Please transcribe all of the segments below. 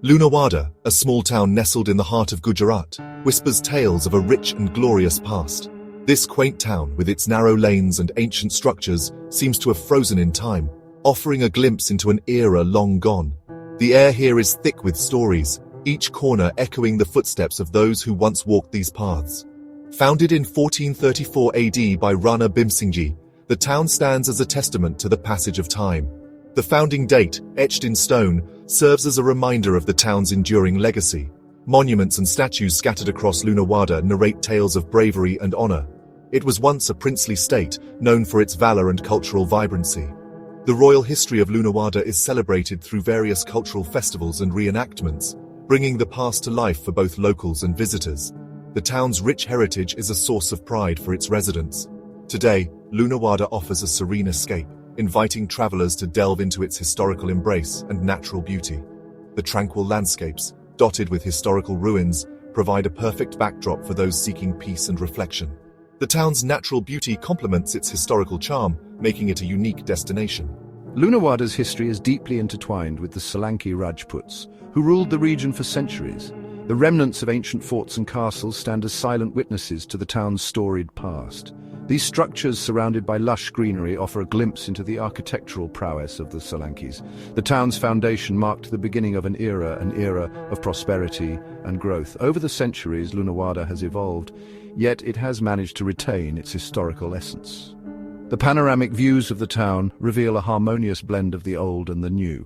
Lunawada, a small town nestled in the heart of Gujarat, whispers tales of a rich and glorious past. This quaint town, with its narrow lanes and ancient structures, seems to have frozen in time, offering a glimpse into an era long gone. The air here is thick with stories, each corner echoing the footsteps of those who once walked these paths. Founded in 1434 AD by Rana Bhimsingji, the town stands as a testament to the passage of time. The founding date, etched in stone, serves as a reminder of the town's enduring legacy. Monuments and statues scattered across Lunawada narrate tales of bravery and honor. It was once a princely state, known for its valor and cultural vibrancy. The royal history of Lunawada is celebrated through various cultural festivals and reenactments, bringing the past to life for both locals and visitors. The town's rich heritage is a source of pride for its residents. Today, Lunawada offers a serene escape, inviting travelers to delve into its historical embrace and natural beauty. The tranquil landscapes, dotted with historical ruins, provide a perfect backdrop for those seeking peace and reflection. The town's natural beauty complements its historical charm, making it a unique destination. Lunawada's history is deeply intertwined with the Solanki Rajputs, who ruled the region for centuries. The remnants of ancient forts and castles stand as silent witnesses to the town's storied past. These structures, surrounded by lush greenery, offer a glimpse into the architectural prowess of the Solankis. The town's foundation marked the beginning of an era of prosperity and growth. Over the centuries, Lunawada has evolved, yet it has managed to retain its historical essence. The panoramic views of the town reveal a harmonious blend of the old and the new.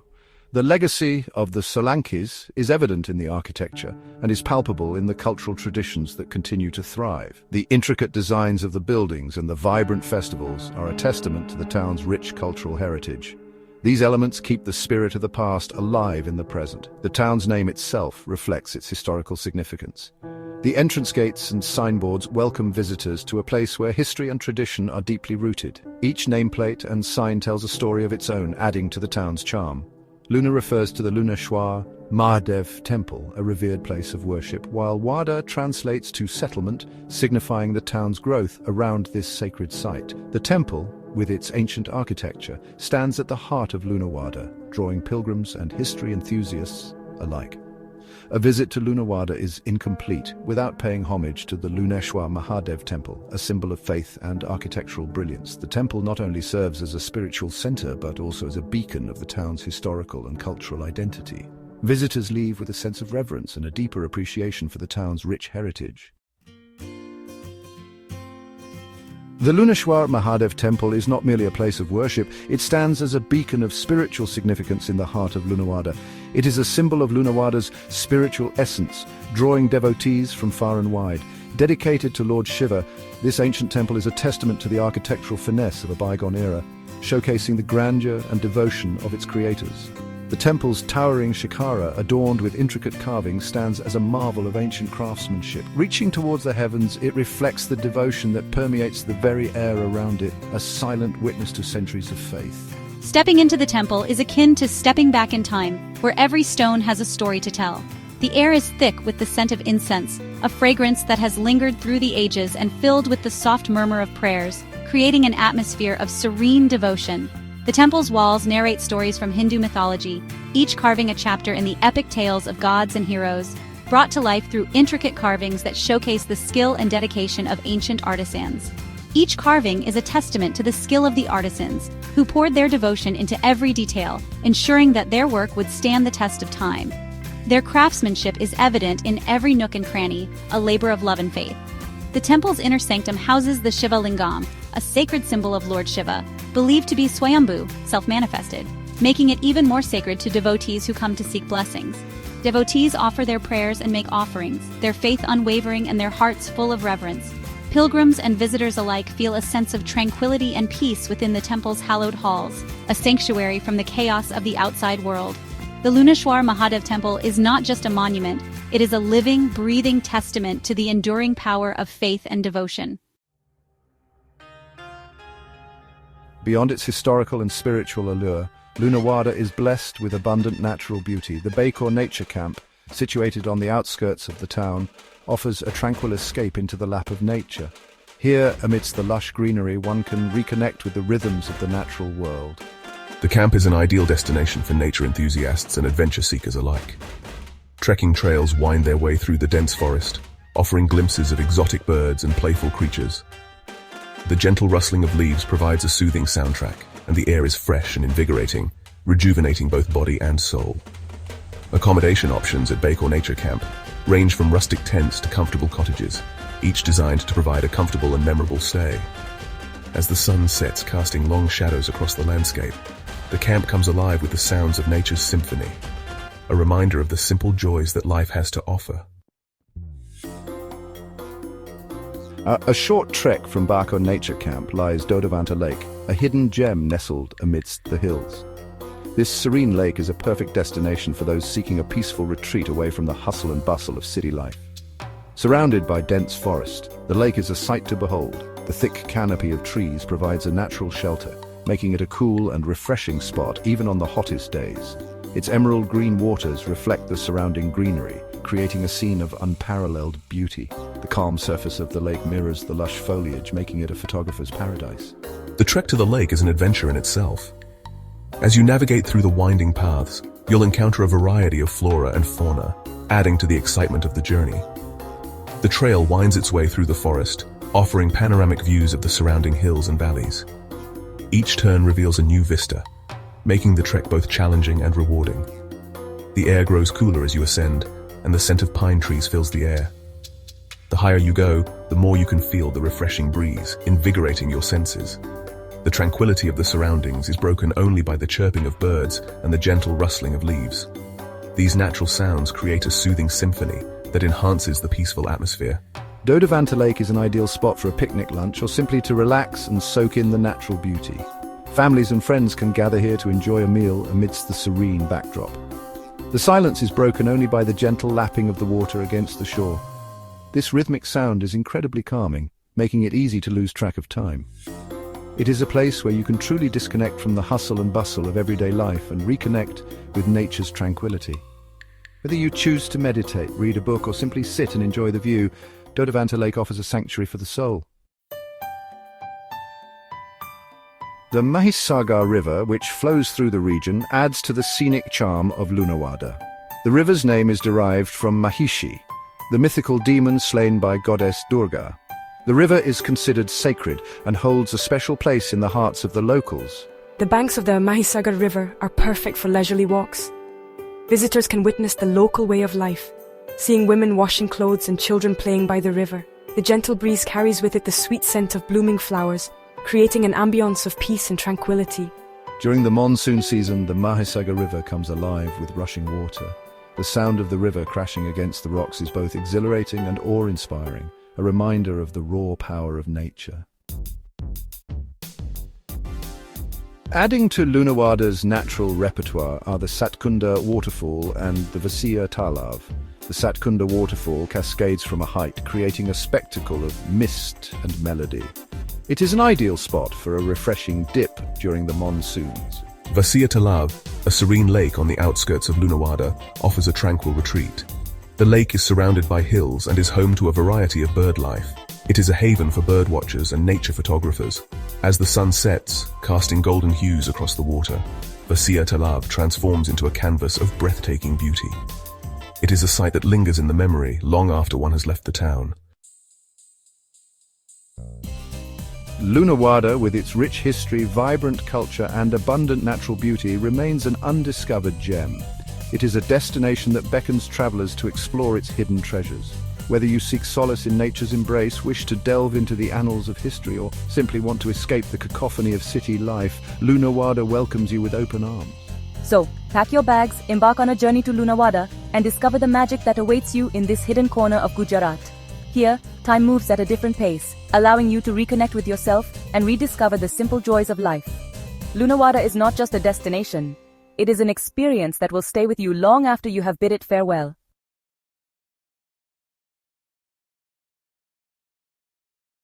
The legacy of the Solankis is evident in the architecture and is palpable in the cultural traditions that continue to thrive. The intricate designs of the buildings and the vibrant festivals are a testament to the town's rich cultural heritage. These elements keep the spirit of the past alive in the present. The town's name itself reflects its historical significance. The entrance gates and signboards welcome visitors to a place where history and tradition are deeply rooted. Each nameplate and sign tells a story of its own, adding to the town's charm. Luna refers to the Lunawada Mahadev temple, a revered place of worship, while Wada translates to settlement, signifying the town's growth around this sacred site. The temple, with its ancient architecture, stands at the heart of Lunawada, drawing pilgrims and history enthusiasts alike. A visit to Lunawada is incomplete without paying homage to the Luneshwar Mahadev temple, a symbol of faith and architectural brilliance. The temple not only serves as a spiritual center but also as a beacon of the town's historical and cultural identity. Visitors leave with a sense of reverence and a deeper appreciation for the town's rich heritage. The Luneshwar Mahadev temple is not merely a place of worship, it stands as a beacon of spiritual significance in the heart of Lunawada. It is a symbol of Lunawada's spiritual essence, drawing devotees from far and wide. Dedicated to Lord Shiva, this ancient temple is a testament to the architectural finesse of a bygone era, showcasing the grandeur and devotion of its creators. The temple's towering shikara, adorned with intricate carvings, stands as a marvel of ancient craftsmanship. Reaching towards the heavens, it reflects the devotion that permeates the very air around it, a silent witness to centuries of faith. Stepping into the temple is akin to stepping back in time, where every stone has a story to tell. The air is thick with the scent of incense, a fragrance that has lingered through the ages and filled with the soft murmur of prayers, creating an atmosphere of serene devotion. The temple's walls narrate stories from Hindu mythology, each carving a chapter in the epic tales of gods and heroes, brought to life through intricate carvings that showcase the skill and dedication of ancient artisans. Each carving is a testament to the skill of the artisans, who poured their devotion into every detail, ensuring that their work would stand the test of time. Their craftsmanship is evident in every nook and cranny, a labor of love and faith. The temple's inner sanctum houses the Shiva Lingam, a sacred symbol of Lord Shiva, believed to be Swayambhu, self-manifested, making it even more sacred to devotees who come to seek blessings. Devotees offer their prayers and make offerings, their faith unwavering and their hearts full of reverence. Pilgrims and visitors alike feel a sense of tranquility and peace within the temple's hallowed halls, a sanctuary from the chaos of the outside world. The Luneshwar Mahadev temple is not just a monument, it is a living, breathing testament to the enduring power of faith and devotion. Beyond its historical and spiritual allure, Lunawada is blessed with abundant natural beauty. The Bakor Nature Camp, situated on the outskirts of the town, offers a tranquil escape into the lap of nature. Here, amidst the lush greenery, one can reconnect with the rhythms of the natural world. The camp is an ideal destination for nature enthusiasts and adventure seekers alike. Trekking trails wind their way through the dense forest, offering glimpses of exotic birds and playful creatures. The gentle rustling of leaves provides a soothing soundtrack, and the air is fresh and invigorating, rejuvenating both body and soul. Accommodation options at Bakor Nature Camp range from rustic tents to comfortable cottages, each designed to provide a comfortable and memorable stay. As the sun sets, casting long shadows across the landscape, the camp comes alive with the sounds of nature's symphony, a reminder of the simple joys that life has to offer. A short trek from Bakor Nature Camp lies Dodavanta Lake, a hidden gem nestled amidst the hills. This serene lake is a perfect destination for those seeking a peaceful retreat away from the hustle and bustle of city life. Surrounded by dense forest, the lake is a sight to behold. The thick canopy of trees provides a natural shelter, making it a cool and refreshing spot even on the hottest days. Its emerald green waters reflect the surrounding greenery, creating a scene of unparalleled beauty. The calm surface of the lake mirrors the lush foliage, making it a photographer's paradise. The trek to the lake is an adventure in itself. As you navigate through the winding paths, you'll encounter a variety of flora and fauna, adding to the excitement of the journey. The trail winds its way through the forest, offering panoramic views of the surrounding hills and valleys. Each turn reveals a new vista, making the trek both challenging and rewarding. The air grows cooler as you ascend, and the scent of pine trees fills the air. The higher you go, the more you can feel the refreshing breeze, invigorating your senses. The tranquility of the surroundings is broken only by the chirping of birds and the gentle rustling of leaves. These natural sounds create a soothing symphony that enhances the peaceful atmosphere. Dodavanta Lake is an ideal spot for a picnic lunch or simply to relax and soak in the natural beauty. Families and friends can gather here to enjoy a meal amidst the serene backdrop. The silence is broken only by the gentle lapping of the water against the shore. This rhythmic sound is incredibly calming, making it easy to lose track of time. It is a place where you can truly disconnect from the hustle and bustle of everyday life and reconnect with nature's tranquility. Whether you choose to meditate, read a book, or simply sit and enjoy the view, Dodavanta Lake offers a sanctuary for the soul. The Mahisagar River, which flows through the region, adds to the scenic charm of Lunawada. The river's name is derived from Mahishi, the mythical demon slain by goddess Durga. The river is considered sacred and holds a special place in the hearts of the locals. The banks of the Mahisagar River are perfect for leisurely walks. Visitors can witness the local way of life, seeing women washing clothes and children playing by the river. The gentle breeze carries with it the sweet scent of blooming flowers, creating an ambience of peace and tranquility. During the monsoon season, the Mahisagar River comes alive with rushing water. The sound of the river crashing against the rocks is both exhilarating and awe-inspiring, a reminder of the raw power of nature. Adding to Lunawada's natural repertoire are the Satkunda waterfall and the Vasia Talav. The Satkunda waterfall cascades from a height, creating a spectacle of mist and melody. It is an ideal spot for a refreshing dip during the monsoons. Vasia Talav, a serene lake on the outskirts of Lunawada, offers a tranquil retreat. The lake is surrounded by hills and is home to a variety of bird life. It is a haven for birdwatchers and nature photographers. As the sun sets, casting golden hues across the water, Vasia Talav transforms into a canvas of breathtaking beauty. It is a sight that lingers in the memory long after one has left the town. Lunawada, with its rich history, vibrant culture, and abundant natural beauty, remains an undiscovered gem. It is a destination that beckons travelers to explore its hidden treasures. Whether you seek solace in nature's embrace, wish to delve into the annals of history, or simply want to escape the cacophony of city life, Lunawada welcomes you with open arms. So, pack your bags, embark on a journey to Lunawada, and discover the magic that awaits you in this hidden corner of Gujarat. Here, time moves at a different pace, allowing you to reconnect with yourself and rediscover the simple joys of life. Lunawada is not just a destination. It is an experience that will stay with you long after you have bid it farewell.